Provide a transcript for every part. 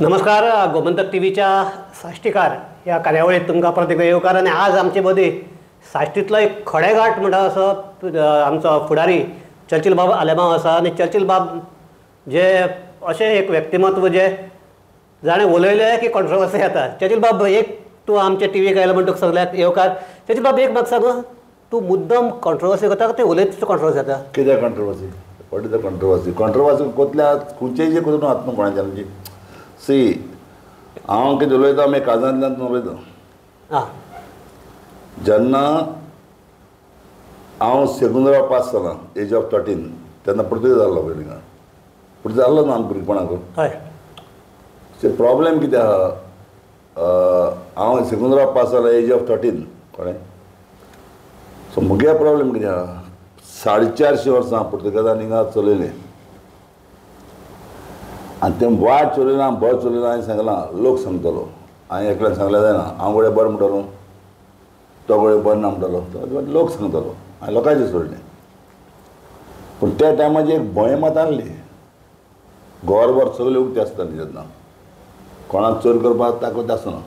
नमस्कार. गोमंतक टीव्हीच्या साश्टीकार या कार्यावळीत तुमकां परत एकदा येवकार. आनी आज आमचे मदीं साश्टीतलो एक खडेगाठ म्हणटा असो आमचो फुडारी चर्चिल बाब आलेमांव आसा. आनी चर्चिल बाब जे अशें एक व्यक्तिमत्व जे जाणें उलयलें की कॉन्ट्रोवर्सी येता. चर्चिल बाब, एक तूं आमचे टीव्हीक आयलो म्हणटून सगळ्याक येवकार. चर्चिल बाब, एक म्हाका सांग, तूं मुद्दम कॉन्ट्रोवर्सी करता ते उलयत कॉन्ट्रोवर्सी जाता? कित्याक controversy? What is the controversy? Controversy कोतल्या खंयचेय जे करून आत्म कोणाच्या म्हणजे सी हांव कितें उलयतां आमी काजांतल्यान उलयतां. जेन्ना हांव सेकुंदराव पास जालां एज ऑफ 13 तेन्ना पुर्तुगेज जाल्लो पयलीं. पुर्तुगेज जाल्लो ना भुरगेपणाक. हय. सो प्रॉब्लेम कितें आहा, हांव सेकुंदराव पास जालो एज ऑफ 13 कळ्ळें. सो मुगे प्रॉब्लेम कितें आहा, 450 वर्सां पुर्तुगेजान हिंगा चलयलें आनी तें वाट चलयना बरें चलयना. हांवें सांगलां लोक सांगतलो. हांवें एकल्यान सांगलें जायना हांव गडे बरें म्हणटलो तो गडे बरें ना म्हणटलो. लोक सांगतलो. हांवें लोकांचें सोडलें. पूण त्या टायमाची एक भंय मात आहली. गोरभर सगळे उक्ते आसताले जेन्ना कोणाक चोरी करपाक ताकत आसना.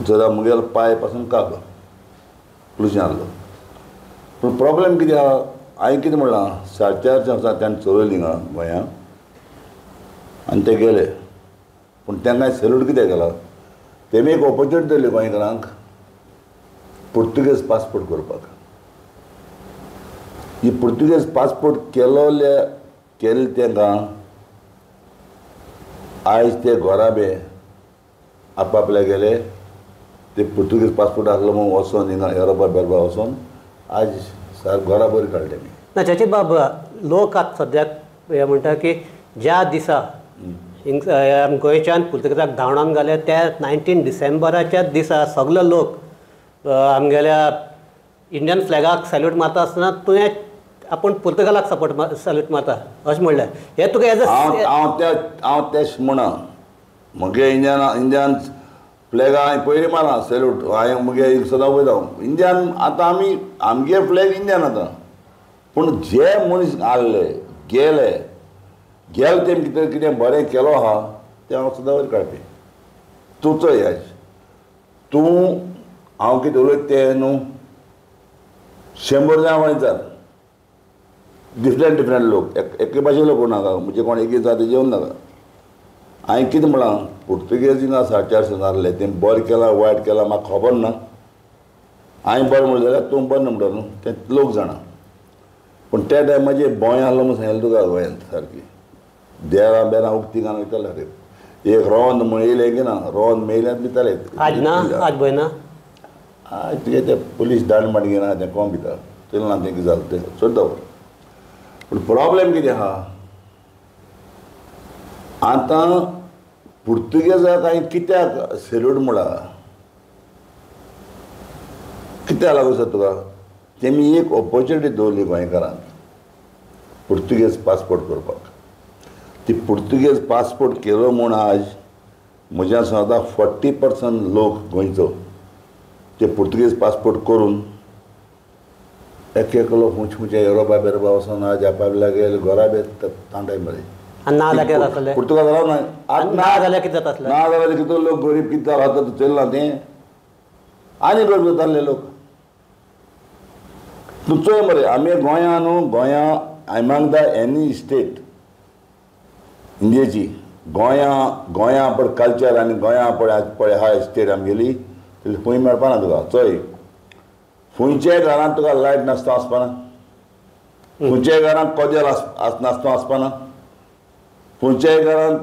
चोरा मुगेलो पांय पासून काब पुलिशें आहलो. पूण प्रॉब्लेम कितें आहा, हांवें कितें म्हणलां 450 वर्सां तेणें चलयलीं हिंगा गोंयांत आनी ते गेले. पूण तांकां सॅल्यूट कितें केला, तेमी एक ऑपॉर्च्युनिटी दिली गोंयकारांक पुर्तुगेज पासपोर्ट करपाक. ही पुर्तुगेज पासपोर्ट केले तांकां आयज ते घोराबे आपआपल्या गेले. ते पुर्तुगेज पासपोर्ट आसलो म्हूण वचोन हिंगा युरोपा बेरपा वचोन आयज सारक घरा बरी काडले तेमी. ना चर्चिल बाब, लोक आतां सद्याक हे म्हणटा की ज्या दिसा गोंयच्यान पुर्तुगेजाक धांवडावन घाले त्या 19 डिसेंबराच्या दिसा सगळे लोक आमगेल्या इंडियन फ्लॅगाक सॅल्यूट मारता आसतना तुवें आपूण पुर्तुगालाक सपोर्ट सॅल्यूट मारता अशें म्हणलें. हें तुका एज हांव तेच म्हणा. म्हगे इंडियन फ्लॅगा हांवें पयलीं मारला सॅल्यूट. हांवें मुगे सदां वयता इंडियान. आतां आमगे फ्लॅग इंडियान आतां. पूण जे मनीस आसले गेले तेम कितें बरें केलो आहा तें हांव सदां वयर काडपी. तूं चोय आयज तूं हांव कितें उलयता तें न्हू 100 जाण गोंयकार डिफरंट लोक एके भाशेचे लोक नाका. म्हणजे कोण एकी जाती जेवन नाका. हांवें कितें म्हणलां, पुर्तुगेज हिंगा 450 जाल्ले तें बरें केलां वायट केलां म्हाका खबर ना. हांवें बरें म्हणलें जाल्यार तूं बरें म्हणटा न्हू तें लोक जाणा. पूण त्या टायमाचेर भंय आहलो म्हूण सांगलें तुका गोंयांत सारकी देरां बेरां उक्ती घालून वयताले रे. एक रोंद म्हूण येयलें की ना रोंद मेयल्यात भिताले. आज ना आज भंय ना. आज तुगे ते पुलीस दांड मांड घेना तें कोण भिता तें ना तें कितें जालें तें सोड दवर. पूण प्रॉब्लेम कितें आहा, आतां पुर्तुगेजाक हांवें कित्याक सॅल्यूट म्हणला कित्याक लागून सर तुका, तेमी एक ऑपॉर्च्युनिटी दवरली गोंयकारांक पुर्तुगेज पासपोर्ट करपाक. ती पुर्तुगेज पासपोर्ट केलो म्हूण आज म्हज्या सांगता 40% लोक गोंयचो ते पुर्तुगेज पासपोर्ट करून एक लोक खुंयचे युरोपा बेरपा वचोन आज आपल्या गेले घरा बे तांटाय मरे. ना जाल्यार पुर्तुगाल राव ना. ना जाल्यार कितें जाता? ना जाल्यार कितें लोक गरीब कितें रावता चलना तें आनी गरीब जाताले लोक. तूं चोय मरे आमी गोंया न्हू गोंया एमंग द एनी स्टेट इंडियेची गोंया पळय कल्चर आनी गोंया पळय आहा स्टेट आमगेली खंय मेळपाना तुका. चोय खंयच्याय घरांत तुका लायट नासता आसपाना. खंयच्याय घरांत कोदेल नासता आसपाना. खंयच्याय घरांत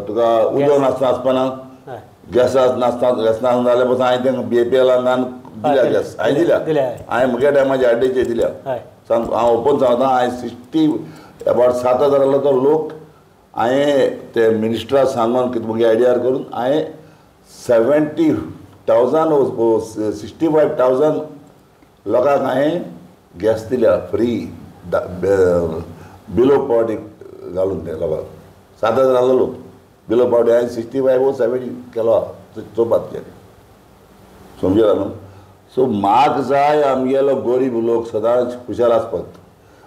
तुका उदक नासता आसपाना. गॅस नासता जाल्यार पासून हांवें तांकां BPL दिल्या गॅस हांवें दिल्या. हांवें म्हज्या टायमाच्या हाड्डेचेर दिल्या. हांव ओपन सांगता हांवें 60 अबावट 7,000 आहलो तो लोक हांवें ते मिनिस्टराक सांगून कितें म्हगे आयडियार करून हांवें 70,000 65,000 लोकांक हांवें गॅस दिल्या फ्री बिलो पॉवर्टी घालून ते लोकांक. 7,000 आहलो लोक बिलो पॉवर्टी हांवें 65 or 70 केलो चोवपाक केलें. समजला न्हू. सो म्हाका जाय आमगेलो गरीब लोक सदांच खुशाल आसपाक.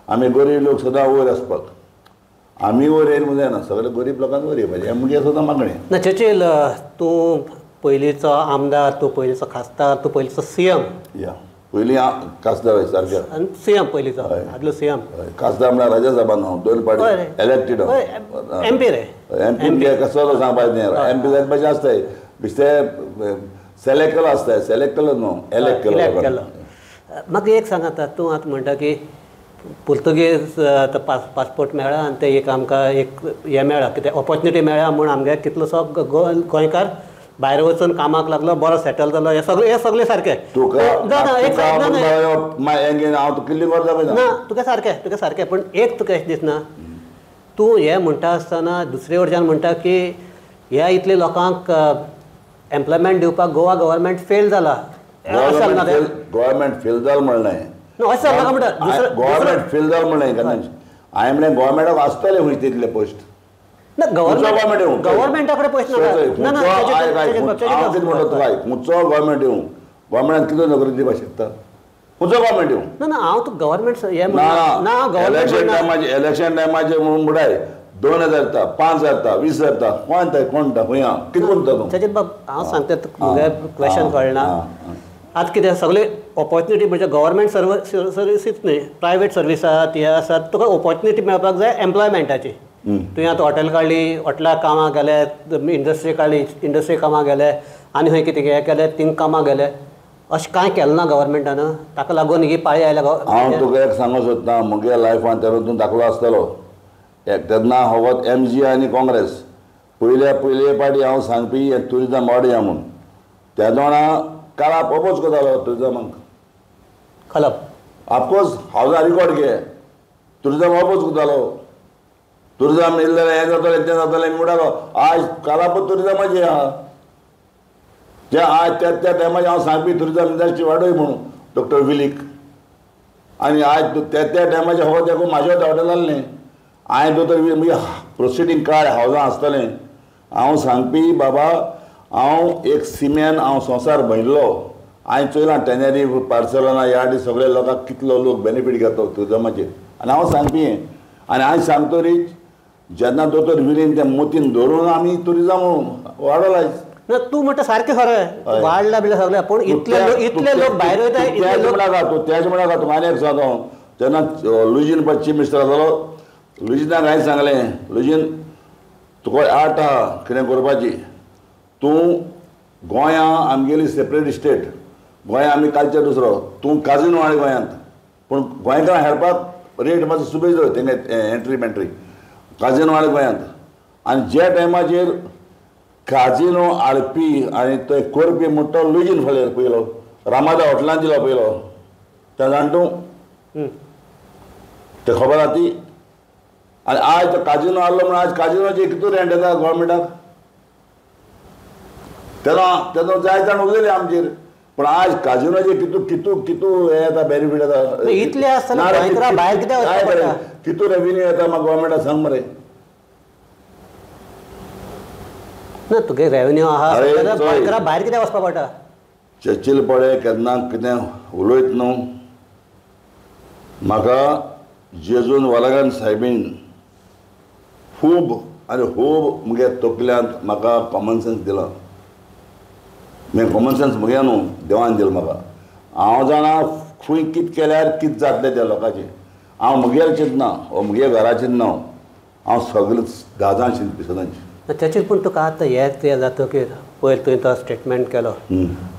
आमी गरीब लोक सदां वयर आसपाक. आमी वर येयला म्हणून जायना सगळे गरीब लोकांक वर येवपाचें हें मुगे सुद्दां मागणें. ना चर्चिल तूं पयलींचो आमदार, तूं पयलींचो खासदार, तूं पयलींचो सीएम या पयलीं खासदार हय सारकें आनी सीएम पयलींचो आदलो सीएम खासदार म्हळ्यार राज्यसभा न्हू दोन पाटी इलेक्टेड एमपी रे एमपी कसो सांगपाचें न्ही एमपी जावपाचें आसताय बेश्टे सेलेक्ट केलो आसताय सेलेक्ट केलो न्हू इलेक्ट केलो. म्हाका एक सांग आतां तूं आतां म्हणटा की पुर्तुगेज पासपोर्ट मेळ्ळा आनी ते एक आमकां एक हें मेळ्ळा कितें ऑपॉर्च्युनिटी मेळ्ळा म्हूण आमगे कितलोसो गोंयकार भायर वचून कामाक लागलो बरो सेटल जालो हे सगळें सारकें. ना तुका सारकें पूण एक तुका अशें दिसना तूं हें म्हणटा आसतना दुसरे वटच्यान म्हणटा की ह्या इतले लोकांक एम्प्लॉयमेंट दिवपाक गोवा गव्हर्मेंट फेल जाला. गव्हर्मेंट फेल जाल म्हणलें गव्हर्मेंट फेल जाल म्हणलें केन्ना हांवें म्हणलें गव्हर्मेंटाक आसतले खंय तितले पोस्ट ना गव्हर्मेंटा कडेन पयस ना खंयचो गव्हर्मेंट येवं गव्हर्मेंटान कितें नोकरी दिवपाक शकता खंयचो गव्हर्मेंट येवं ना ना हांव तुका गव्हर्मेंट इलेक्शन टायमाचेर म्हणून बुडाय 2000 जाता 5000 जाता 20 जाता कोण खंय कितें करता तूं ताचेर बाब हांव सांगता तुका क्वेश्चन कळना आतां कितें सगळे ऑपॉर्च्युनिटी म्हणजे गव्हर्मेंट सर्विसीच न्ही प्रायवेट सर्विसात हे आसात तुका ऑपॉर्च्युनिटी मेळपाक जाय एम्प्लॉयमेंटाची. तुवें आतां हॉटेल काडली हॉटेलाक कामाक गेले इंडस्ट्री काडली इंडस्ट्री कामाक गेले आनी खंय कितें हें केलें थिंग कामाक गेले अशें कांय केलें ना गव्हर्मेंटान ताका लागून ही पाळी आयल्या. हांव तुका एक सांगूंक सोदतां म्हगे लायफान तेतून दाखलो आसतलो तेन्ना होवत MG आनी काँग्रेस पयले पाटी हांव सांगपी ट्युरिजम वाडया म्हूण त्या दोना काळाप अपोज करतालो ट्युरिजमाक खलप ऑफकोर्स हावजा रिकॉर्ड घे ट्युरिजम अपोज करतालो ट्युरिजम येयलें हें जातालें तें जातालें म्हणटालो आज काळाप ट्युरिजमाची आहा जे आज त्या टायमाचेर हांव सांगपी ट्युरिजम इंडस्ट्री वाडय म्हणून डॉक्टर विलीक आनी आज त्या टायमाचेर हो तेका म्हाज्या हॉटेल जाल्लें हांवें दोतोर म्हणजे प्रोसिडींग कार्ड हावजां आसतलें हांव सांगपी बाबा हांव एक सिम्यान हांव संवसार भयणलो हांवें चोयलां टेनेरी बार्सेलोना ह्या सगळे लोकांक कितलो लोक बेनिफीट घेता ट्युरिजमाचेर आनी हांव सांगपी आनी हांवें सांगतरीच जेन्ना दोतोर विलीन त्या मोतीन धरून आमी ट्युरिजम वाडला. ना तूं म्हणटा सारकें खरें वाडला बिडला सगळें पूण इतले लोक भायर वयता तूं तेज म्हणा तुका आनी एक सांगो जेन्ना लुजीन पळय चीफ मिनिस्टर जालो लुजिनाक हांवें सांगलें लुजीन तुका आर्ट आहा कितें करपाची तूं गोंयां आमगेली सेपरेट स्टेट गोंया आमी कल्चर दुसरो तूं काजिनो वाडय गोंयांत पूण गोंयकारांक हेरपाक रेट मातसो सुबेज तेंगे एंट्री मेंट्री काजिनो वाडय गोंयांत आनी जे टायमाचेर काजिनो हाडपी आनी तो करपी म्हणटा तो लुजीन फाल्यार पयलो रामादा हॉटेलांत दिलो पयलो तें जाणटू तें खबर आहा ती आनी आज तो काजिनो हाडलो म्हणून आज काजिनोचे कितू रेंट येता गव्हर्मेंटाक तेन्ना जाय जाण उलयले आमचेर पूण आज काजिनोचे कितू हे येता बेनिफीट येता इतले आसतना भायर कितें कितू रेव्हेन्यू येता म्हाका गव्हर्मेंटाक सांग मरे. ना तुगे रेव्हेन्यू आहा भायर कितें वचपाक पडटा चर्चिल पळय केन्ना कितें उलयत न्हू म्हाका जेजून वलागन सायबीन खूब मुगे तकल्यांत म्हाका कॉमन सेन्स दिला म्हणजे कॉमन सेन्स मुगे न्हू देवान दिला म्हाका हांव जाणा खंय कितें केल्यार कितें जातलें त्या लोकांचें हांव मुगेर चिंतना हो मुगे घरा चिंतना हांव सगळें दादां चिंतपी सदांची. त्याचेर पूण तुका आतां हें जातकीर पयर तुवें तो स्टेटमेंट केलो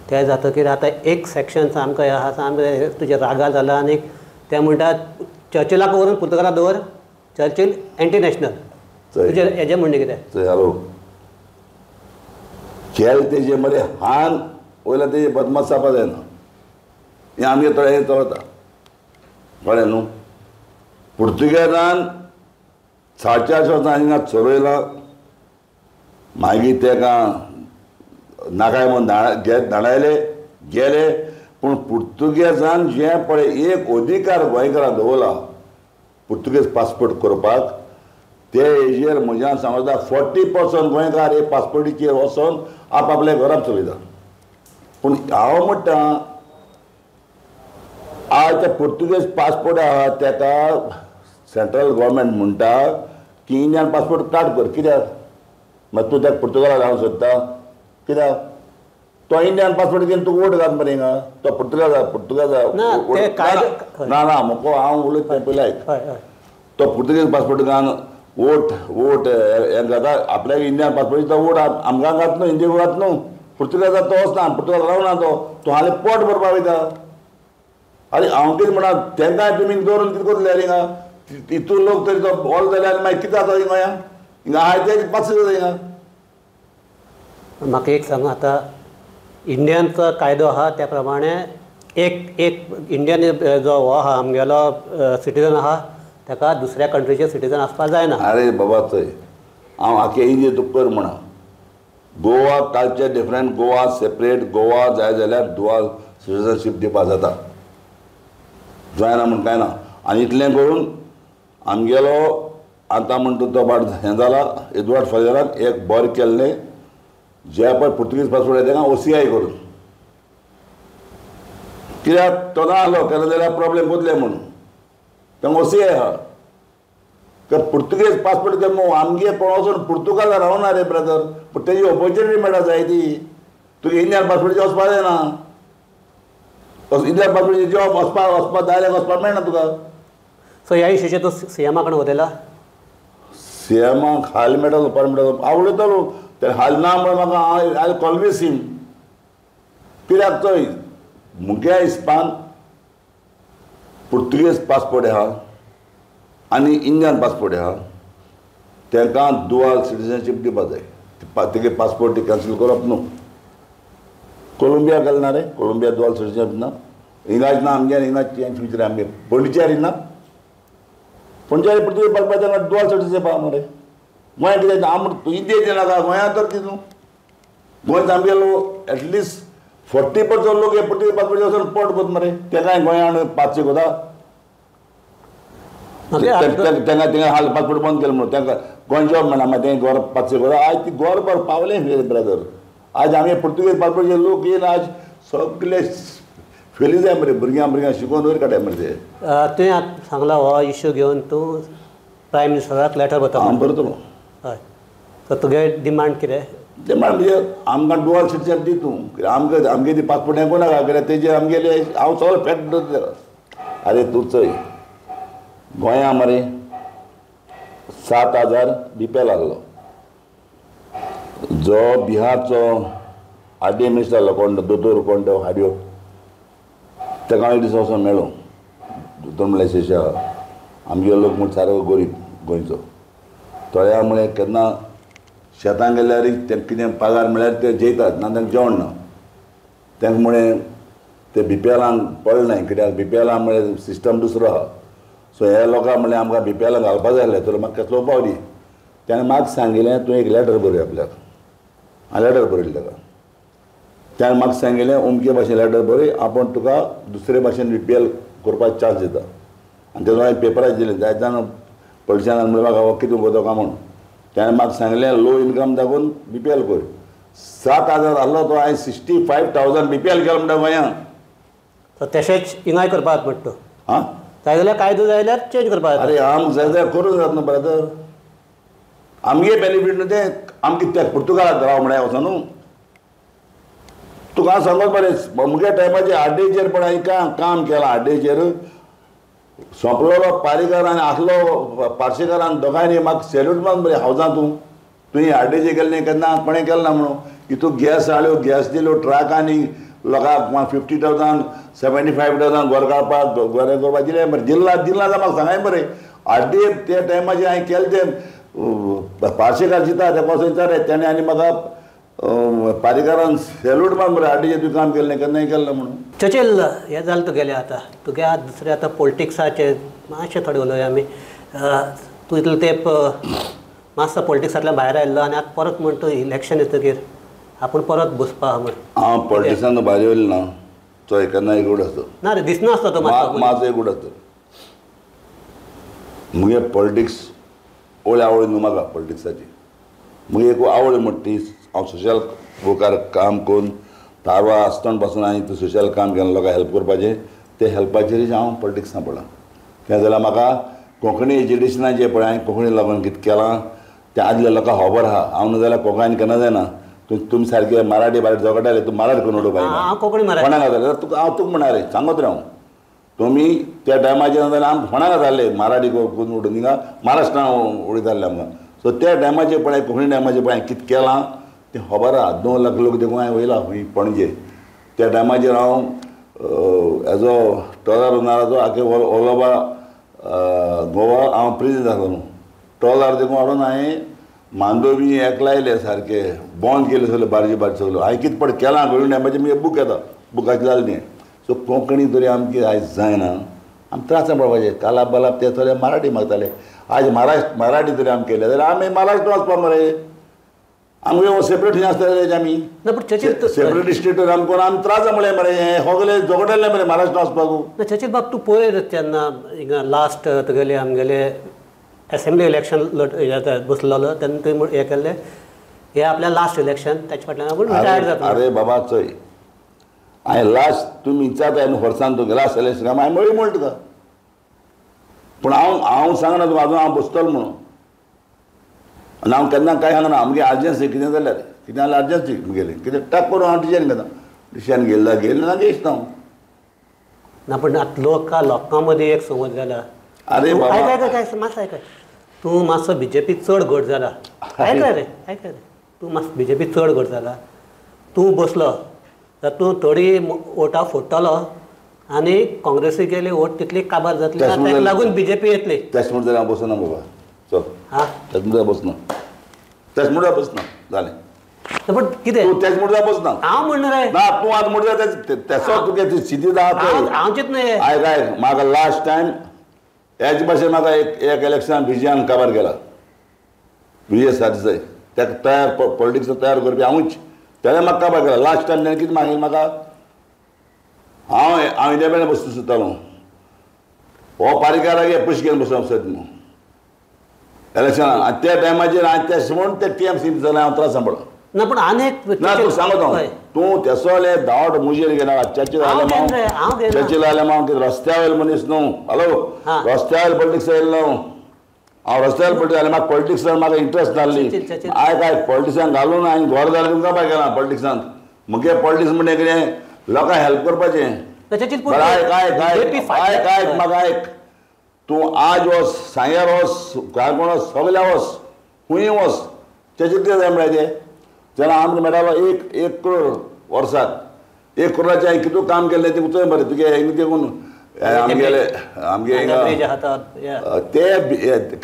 तें जातकीर आतां एक सेक्शन सामकें आहा सामकें तुजें रागा जाला आनी ते म्हणटात चर्चिलाक व्हरून पुर्तुगालाक दवर चर्चिल एंटी नॅशनल तुजें हेजें म्हणणें कितें हॅलो खेळ तेजे मरे हान वयल्यान तेजे बदमाश जावपा जायना हें आमगे थोडें चलता कळ्ळें न्हू पुर्तुगेजान 450 वर्सां हिंगा चलयलां मागीर तेका नाकाय म्हणून धाडायले गेले पूण पुर्तुगेजान जें पळय एक अधिकार गोंयकारांक दवरला पुर्तुगेज पासपोर्ट करपाक ते हेजेर म्हज्यान समजता 40% गोंयकार हे पासपोर्टीचेर वचोन आपआपल्या घरांत चलयता. पूण हांव म्हणटा आज ते पुर्तुगेज पासपोर्ट आहा तेका सेंट्रल गव्हर्मेंट म्हणटा की इंडियन पासपोर्ट काड कर कित्याक मागीर तूं त्या पुर्तुगाला रावंक सोदता कित्याक तो इंडियन पासपोर्ट घेवन तूं वोट घाल मरे हिंगा तो पुर्तुगाल ना, ते कायदो- ना ना म्हाका हांव उलयता पयलीं आयक हय हय तो पुर्तुगेज पासपोर्ट घान वोट हें घाता आपल्याक इंडियन पासपोर्ट तो वोट आमकां घात न्हू इंडियेक घात न्हू पुर्तुगालात तो वचना पुर्तुगाल रावना तो हालीं पोट भरपा वयता आरे हांव कितें म्हणा तेंकाय तुमी दवरून कितें करतले हिंगा इतू लोक तरी तो ऑल जाले आनी मागीर कितें जाता गोंया हिंगा आहाय ते पास जाता हिंगा म्हाका एक सांग आतां इंडियनचो कायदो आहा त्या प्रमाणे एक इंडियन जो हो आहा आमगेलो सिटीजन आहा ताका दुसऱ्या कंट्रीचे सिटीजन आसपाक जायना. अरे बाबा थंय हांव आख्या इंडिये तुका कर म्हणा Goa culture different Goa separate Goa जाय जाल्यार दुआल सिटीजनशीप दिवपाक जाता जायना म्हण कांय ना आनी इतलें करून आमगेलो आतां म्हणटा तो बाट हें जाला एडवर्ड फलेरान एक बरें केल्लें जे पळय पुर्तुगीज पासपोर्ट येता ताका OCI करून कित्याक तो ना आसलो केन्ना जाल्यार प्रॉब्लेम कोतले म्हणून तांकां OCI आहा तर पुर्तुगेज पासपोर्ट केन्ना आमगे कोण वचून पुर्तुगाल रावना रे ब्रदर पूण तेजी ऑपॉर्च्युनिटी मेळटा जाय ती तुका इंडियन पासपोर्ट वचपाक जायना इंडियन पासपोर्ट जॉब वचपाक डायरेक्ट वचपाक मेळना तुका सो ह्या इशूचेर तूं CM कडेन उलयला. CMाक हाल मेळटा परमिट हांव उलयतालो ते हाल ना म्हण म्हाका आय कॉल्वेज हिम कित्याक चोय मुगे हिसपान पुर्तुगेज पासपोर्ट आहा आनी इंडियन पासपोर्ट आहा तांकां दुआल सिटीजनशीप दिवपाक जाय तेगे पासपोर्ट कॅन्सल करप न्हू कोलंबिया गेलना रे कोलंबिया दुआल सिटीजनशीप ना हिंगाच ना आमगे हिंगाच चेंज फ्युचर आमगे पोंडिचेरी ना पोंडिचेरी पुर्तुगेज पासपोर्ट तांकां दुआल सिटीजनशीप आहा मरे गोंया कितें हांव म्हणटा इंडियेचे नाका गोंयांत तर कितें गोंयच आमगेलो एटलिस्ट 40% लोक हे पुर्तुगेज पासपोर्ट वचून पोट करता मरे तांकांय गोंयान पांचशे कोता तांकां हाल पासपोर्ट बंद केलो म्हणून तांकां गोंय जॉब मेळना मागीर तें गोर पांचशे कोता आयज ती गोर भर पावले ब्रदर आज आमी पुर्तुगेज पासपोर्टचे लोक येवन आज सगळे फेली जाय मरे भुरग्यां शिकोवन वयर काडटाय मरे ते तुवें आतां सांगला हो इश्यू घेवन तूं प्रायम मिनिस्टराक लेटर बरता. हांव बरयतलो हय सो तुगे डिमांड कितें ते म्हणजे आमकां डुअल सिटीजन दी तूं आमगे ती पासपोर्ट हें कोणाक कित्याक तेजे आमगेले हांव सगळो फॅक्ट दवरता आरे तूं चोय गोंया मरे 7,000 BPL लागलो जो बिहारचो RD मिनिस्टर आसलो कोण दोतोर कोण तो हाड्यो ताका एक दीस वचून मेळ्ळो दोतोर म्हणल्यार शेशा आमगे लोक म्हण सारको गरीब गोंयचो थोड्या म्हळ्यार केन्ना शेतांत गेल्यार तें कितें पगार म्हळ्यार ते जेयतात ना तांकां जेवण ना तांकां म्हळें ते BPLांक पडलें ना कित्याक BPLांक म्हळ्यार सिस्टम दुसरो आहा सो हे लोकांक म्हळें आमकां BPLांक घालपाक जाय आसलें तर म्हाका कसलो पावली ताणें म्हाका सांगिल्लें तूं एक लेटर बरय आपल्याक हांवें लेटर बरयलें ताका ताणें म्हाका सांगिल्लें अमके भाशेन लेटर बरय आपूण तुका दुसरे भाशेन BPL करपाक चान्स दिता आनी तेजो हांवें पेपराचेर दिलें जायतान पॉलिटिशनान म्हणलें म्हाका हो कितें गो काय म्हणून ताणें म्हाका सांगलें लो इनकम दाखोवन BPL कर 7,000 आहलो तो हांवें 65,000 BPL केलो म्हणटा गोंयांत सो तशेंच हिंगाय करपाक म्हणटा तूं हां जाय जाल्यार कायदो जाय जाल्यार चेंज करपाक अरे आमकां जाय जाल्यार करूंक जाता न्हू ब्रदर आमगे बेनिफीट न्हू तें आमकां त्या पुर्तुगालाक राव म्हळ्यार वचोन न्हू तुका सांगत बरें मुगे टायमाचेर आड्डेचेर पण हांवें काम केलां आड्डेचेर सोंपलोलो पारीकर आनी आसलो पार्सेकारान दोगांयनी म्हाका सॅल्यूट मारून बरें हावजां तुवें आड्डेचेर गेल्लें केन्ना कोणें केलें ना म्हणून हितून गॅस हाडल्यो गॅस दिल्यो ट्रकांनी लोकांक 50,000 75,000 घर काडपाक गोरे करपाक दिलें बरें दिला जाल्यार म्हाका सांगाय बरें आड्डे त्या टायमाचेर हांवें केलें तें पार्सेकार जिता तेका वचून विचारलें ताणें आनी म्हाका पारीकारान सॅल्यूट मारून बरें आड्डेचेर तुवें काम केलें केन्नाय केलें ना म्हणून चर्चिल हें जालें तुगेलें आतां तुगे आतां दुसरें आतां पॉलिटिक्साचें मातशें थोडें उलोवया आमी तूं इतलो तेंप मातसो पॉलिटिक्सांतल्यान भायर आयिल्लो आनी आतां परत म्हण तूं इलेक्शन येतकीर आपूण परत बसपा आहा म्हण हांव पॉलिटिक्सान भायर येयलो ना चोय केन्ना एक उड आसता ना रे दिसना आसता तो मातसो एक उड आसता मुगे पॉलिटिक्स ओळी आवड न्हू म्हाका पॉलिटिक्साची मुगे एक आवड म्हणटा ती हांव सोशल वर्कार काम करून तारवा आसतना पासून हांवें सोशल काम केलें लोकांक हेल्प करपाचें ते हेल्पाचेरच हांव पॉलिटिक्सान पडलां कित्याक जाल्यार म्हाका कोंकणी एज्युकेशनाचें जे पळय हांवें कोंकणी लागून कितें केलां तें आदल्या लोकांक खबर आहा. हांव न्हू जाल्यार कोंकणी केन्ना जायना. तुमी सारके मराठी भायर झगडटाले तूं मराठी करून उडोवपाक हांव कोंकणी मराठी कोणाक घातले तुका हांव तुका म्हणा रे सांगत रे हांव तुमी त्या टायमाचेर ना जाल्यार आमकां कोणाक घाताले मराठी करून उडोवन थिंगा महाराष्ट्रान उडयताले आमकां. सो त्या टायमाचेर पळय कोंकणी टायमाचेर पळय हांवें कितें केलां तें खबर आहा. 2 लाख लोक देखून हांवें वयला खंय पणजे. त्या टायमाचेर हांव एज अ टॉलर ओनराचो आख्खे ऑल ओवर गोवा हांव प्रेसिडेंट आसलो. टॉलर देखून हाडून हांवें मांडोवी एकलायले सारके बॉन्ड केले सगळे बारजी सगळो. हांवें कितें पड केलां कोंकणी टायमाचेर म्हणजे बूक येता बुकाचें जालें तें. सो कोंकणी तरी आमची आयज जायना. आमी त्रासान पडपाचें. कालाप बालाप ते सगळे मराठी मागताले. आज मराठी तरी आमी केले जाल्यार आमी महाराष्ट्र वचपा मरे. आमगे सेपरेट थंय आसताले आमी सेपरेट स्टेट आमकां आमी त्रास म्हणले मरे सगळे झगडले मरे महाराष्ट्र वचपाक. चचित बाब तूं पळय तेन्ना हिंगा लास्ट तुगेले आमगेले असेंब्ली इलेक्शन बसलेलो तेन्ना तुवें हें केल्लें हें आपल्या लास्ट इलेक्शन ताचे फाटल्यान आपूण रिटायर्ड जाता. अरे बाबा चोय हांवें लास्ट तुमी विचारता हांवें वर्सान तुका लास्ट इलेक्शन हांवें मेळ्ळी म्हण तुका. पूण हांव सांगना तुका आजून हांव बसतलो म्हणून. आनी हांव केन्ना कांय सांगना. आमगे अर्जंसी कितें जाल्यार कितें जाल्यार अर्जंसी गेली कितें टक करून हांव डिसिजन घेता. डिसिजन गेलें ना घेयस हांव ना. पूण आतां लोकां मदीं एक समज जाला. अरे बाबा मातसो आयकय तूं मातसो बीजेपी चड घट जाला. आयकय रे तूं मातसो बीजेपी चड घट जाला. तूं बसलो जाल्यार तूं थोडी वोटां फोडटलो आनी काँग्रेसीक गेली वोट तितली काबार जातली ताका लागून बीजेपी येतली. तेच म्हणून जाल्यार हांव बसना बाबा चल तेच म्हणून बसना. तेच म्हणून बसना जालें. पण कितें तूं तेच म्हणून बसना. हांव म्हणना रे ना तूं आतां म्हणटा तेचो तुगे स्थिती आहा. हांव चिंतना आयक म्हाका लास्ट टायम हेच भाशेन म्हाका एक इलेक्शन विजयान काबार केला. विजय सरदेसाय ताका तयार पॉलिटिक्स तयार करपी हांवूच तेणें म्हाका काबार केला. लास्ट टायम तेणें कितें मागील म्हाका हांव इंडिपेंडंट बसता सुद्दालो. हो पारीकाराक हे पयशे घेवन बसप सत न्हू इलेक्शनान. आनी त्या टायमाचेर हांवें तें म्हणून ते टीएमसी जालें हांव त्रास सांबाळ. ना पूण आनीक ना तूं सांगत हांव तूं तेसोले धांवट मुजेर घेना. चर्चील जाले हांव कितें रस्त्या वयलो मनीस न्हू. हॅलो रस्त्या वयलो पॉलिटिक्स येयलो न्हू. हांव रस्त्या वयलो पॉलिटिक्स जालें म्हाका पॉलिटिक्सान म्हाका इंट्रस्ट नासली. हांवें पॉलिटिक्सान घालून हांवें घर जालें तुमकां बाय केलां पॉलिटिक्सान. मुगे पॉलिटिक्स म्हणजे कितें लोकांक हेल्प करपाचें. म्हाका आयक तूं आज वच सांग्यार वच काणकोण वच सगल्या वच खंय वच तेचेर कितें जाय म्हणल्यार जेन्ना आमकां मेळटालो 1 करोड वर्साक 1 करोडाचें हांवें कितू काम केलें तें उचय मरे तुगे देखून आमगेले आमगे ते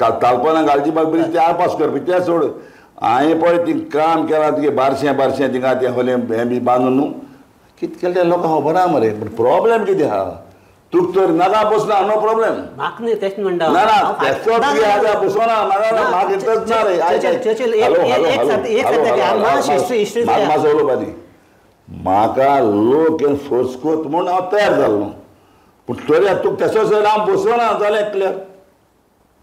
तालपणां घालची म्हाका ब्रिज ते पास करपी तें सोड. हांवें पळय ती काम केलां तुगे बारशें थिंगा तें होलें हें बी बांदून न्हू कितें केलें तें लोकांक खबर आहा मरे. पूण प्रॉब्लेम कितें आहा तुका तर नाका बसना नो प्रॉब्लेम. म्हाका न्ही तेच म्हणटा ना ना तेचो तुगे आतां बसोना म्हाका इंट्रस्ट ना रे. म्हाका मातसो उलोवपा दी. म्हाका लोक फोर्स कोत म्हूण हांव तयार जालो. पूण तरी तुका तेचो सर हांव बसोना जालें क्लियर.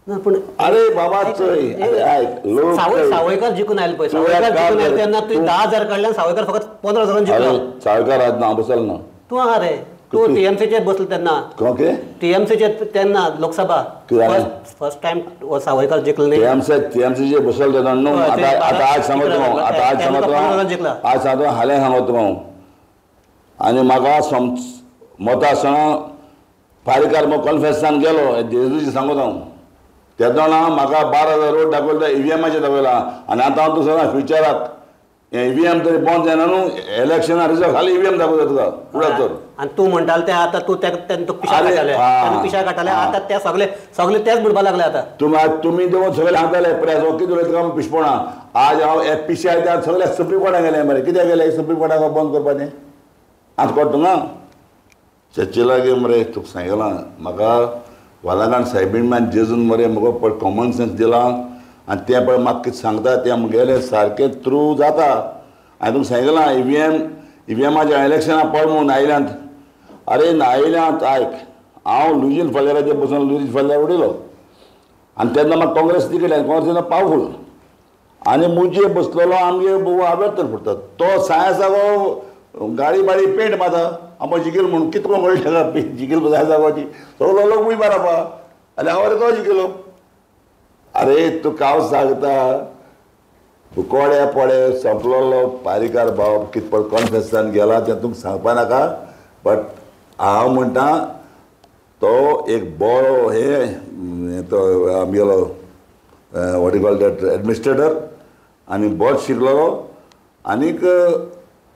पूण अरे बाबा चोय आयक लोक सावयकार जिखून आयले पळय सावयकार जिखून आयले तेन्ना तुवें 10,000 काडले सावयकार फकत 15,000 जिखलो. सावयकार आज ना बसलो ना. तूं आहा रे तूं टीएमसीचेर बसलो तेन्ना. ओके टीएमसीचेर तेन्ना लोकसभा फर्स्ट टायम सावयकार जिखलो न्ही. टीएमसीचेर बसलो तेन्ना न्हू. आतां आज सांगतो आज सांगतो हालें सांगतो हांव. आनी म्हाका मतां आसतना फारीकार म्हाका कॉन्फरन्सान गेलो जेजूची सांगतो हांव. तेदोना म्हाका 12,000 वोट दाखयला ईव्हीएमाचेर दाखयला. आनी आतां हांव तुका सांगता फ्युचराक ईव्हीएम तरी बंद जायना न्हू. इलेक्शना रिजल्ट खाली ईव्हीएम दाखयता तुका फुडें तर. आनी तूं म्हणटालो तें आतां तूं पिशा काडटाले आतां ते सगळे तेच म्हणपाक लागले. आतां तुमी देऊन सगळे सांगताले प्रेस हो कितें उलयता काय पिशपणां. आज हांव एक पिशा येता सगळे सुप्रीम कोर्टाक गेले मरे. कित्याक गेले सुप्रीम कोर्टाक बंद करपाचें आतां कोर्ट ना चर्चिलागे मरे. तुका सांगलां म्हाका वालागांड सायबीण मान जेजून मरे म्हाका कॉमन सेन्स दिलां. आनी तें पळय म्हाका कितें सांगता तें म्हगेलें सारकें थ्रू जाता. हांवें तुमकां सांगलां ईव्हीएमाच्या इलेक्शनाक पळ म्हणून आयल्यांत. अरे आयल्यांत आयक हांव लुजीन फल्याराचेर बसून लुजीन फल्यार उडयलो. आनी तेन्ना म्हाका काँग्रेस तिकेट काँग्रेस पावरफूल. आनी मुजे बसलेलो आमगे बुवा आबेडकर फुटता तो सायन्साचो गाडी बाडी पेंट मारता. आंबो जिगेल म्हणून कितलो कळटा जिगेल सायन्साची सगळो लोक मुय मारपा. आनी हांव कळो शिकलो अरे तूं काव सांगता कोड्या पोडे सोंपलोलो पारीकार भाव कित पड कॉन्फरन्सान गेला तें तुमकां सांगपा नाका बट हांव म्हणटा तो एक बरो हे तो आमगेलो what you call that administrator आनी बरो शिकलेलो आनीक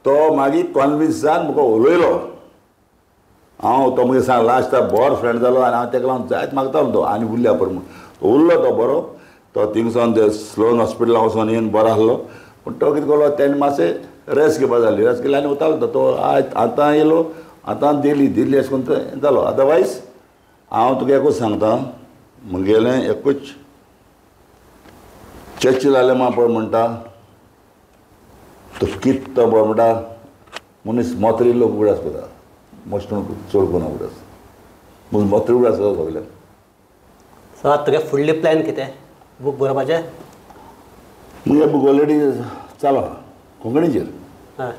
तो मागीर कॉन्विन्सान म्हाका उलयलो हांव तो मुगे सांग लास्ट बरो फ्रेंड जालो आनी हांव तेका लागून जायत मागतालो तो आनी उरल्या पर म्हूण उरलो तो बरो तो थिंगसून ते स्लोन हॉस्पिटलान वचून येवन बरो आसलो पूण तो कितें केलो तेणें मातशें रेस्ट घेवपा जाली रेस्ट केली आनी वतालो तो आतां येयलो आतां दिल्ली अशें करून तो जालो अदरवायज हांव तुका एकूच सांगता म्हगेलें एकूच चर्चिल आलेमा पळय म्हणटा तो कित तो पळय म्हणटा मनीस मोत्री लोक उगडास करता मस्ट चड कोना उगडास मनीस मोत्री उगडास करता सगळ्याक सो आतां तुगे फुडली प्लॅन कितें बूक बरोवपाचें मुगे बूक ऑलरेडी चालू आहा कोंकणीचेर हय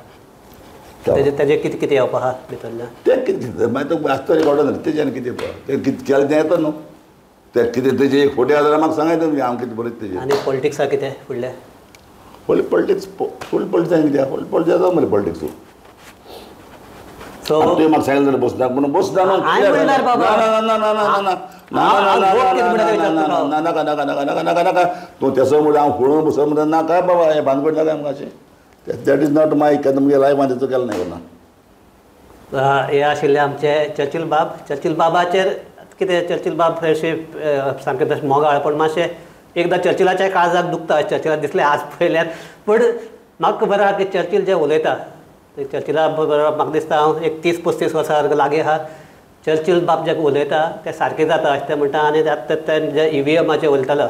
तेजें कितें कितें येवपा आहा भितरल्यान तें कितें मागीर तो आसता रिकॉर्डान तेजें कितें पळय तें कितें केलें तें येता न्हू तें कितें तेजें एक फोटे जाल्यार म्हाका सांगाय तुमी हांव कितें बरयता तेजें आनी पॉलिटिक्सा कितें फुडलें पॉलिटिक्स फूल पॉलिटिक्सान कितें फूल पॉलिटिक्स जाता मरे पॉलिटिक्स सो तुवें म्हाका सांगिल्लें जाल्यार बसना पूण बसना न्हू हांवें म्हणल्यार बाबा नाका नाका नाका नाका नाका नाका तूं तेसो म्हणून हांव पळोवन बसो म्हणटा नाका बाबा हें भानगड नाका आमकां अशें दॅट इज नॉट माय केन्ना मुगे लायफान तेचो केलो ना केन्ना हे आशिल्ले आमचे चर्चिल बाबाचेर कितें चर्चिल बाब अशें सामकें तशें मोगाळ पण मातशें एकदां चर्चिलाच्या काळजाक दुखता चर्चिलाक दिसलें आज पळयल्यार पूण म्हाका खबर आहा की चर्चिल जे उलयता चर्चिला बरोबर म्हाका दिसता हांव एक 30-35 वर्सां लागीं आहा चर्चिल बाब जे उलयता तें सारकें जाता अशें ते म्हणटा आनी ते जे EVMाचेर उलयतालो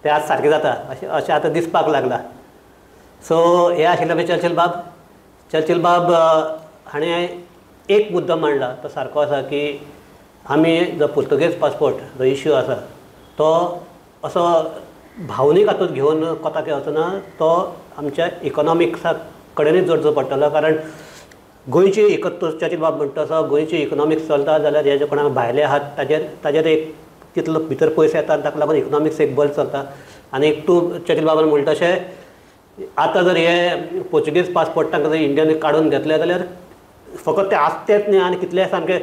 तें आज सारकें जाता अशें आतां दिसपाक लागला सो हे आशिल्ले आमचे चर्चिल बाब हाणें एक मुद्दो मांडला तो सारको आसा की आमी जो पुर्तुगेज पासपोर्ट जो इश्यू आसा तो असो भावनीक हातूंत घेवन कोताक येवचो ना तो आमच्या इकॉनॉमिक्सा कडेनूच जोडचो पडटलो कारण गोंयची चर्चिल बाब म्हणटा तसो गोंयची इकॉनॉमिक्स चलता जाल्यार हे जे कोणाक भायले आहात ताजेर एक तितलो भितर पयशे येतात ताका लागून इकॉनॉमिक्स एक बरें चलता आनी तूं चर्चिल बाबान म्हणटा तशें आतां जर हे पोर्चुगीज पासपोर्ट तांकां जर इंडियन काडून घेतले जाल्यार फकत ते आसतेच न्ही आनी कितले सामके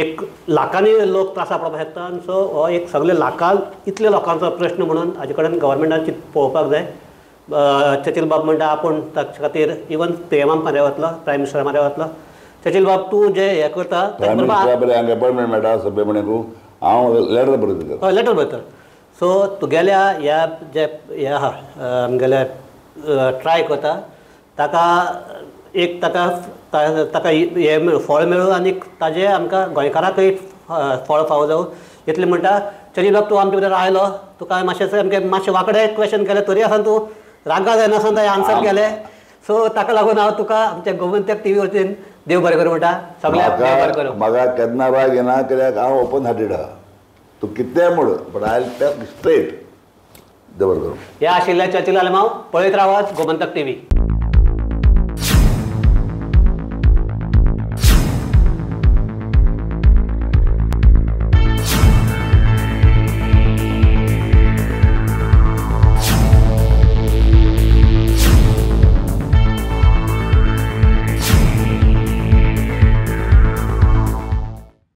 एक लाखांनी लोक त्रासा पडपाक शकता सो हो एक सगळे लाखांक इतले लोकांचो प्रश्न म्हणून हाजे कडेन गव्हर्मेंटान पळोवपाक जाय चर्चिल बाब म्हणटा आपूण ताचे खातीर इवन PMाक मारे वतलो प्रायम मिनिस्टरा मारे वतलो चर्चिल बाब तूं जे हे करता अपॉयंटमेंट मेळटा सभे म्हणून हांव लेटर बरयता हय लेटर बरयता सो तुगेल्या ह्या जे हे आहा आमगेले ट्राय करता ताका एक ताका हे फळ मेळूं आनी ताजें आमकां गोंयकाराकय फळ फावो जावं इतलें म्हणटा चर्चिल बाब तूं आमचे भितर आयलो तुका मातशें सामकें मातशें वांकडे क्वेश्चन केलें तरी आसन तूं रागा जायनासन ताणें आन्सर केलें सो ताका लागून हांव तुका आमच्या गोमंतक TV वरवीं देव बरें करूं म्हणटा सगळ्यांक देव बरें करूं म्हाका केन्ना राग येना कित्याक हांव ओपन हार्टेड आहा तूं कितेंय म्हण बट आय टॅक स्ट्रेट देव बरें करूं हे आशिल्ले चर्चिल आलेमांव पळयत रावात गोमंतक TV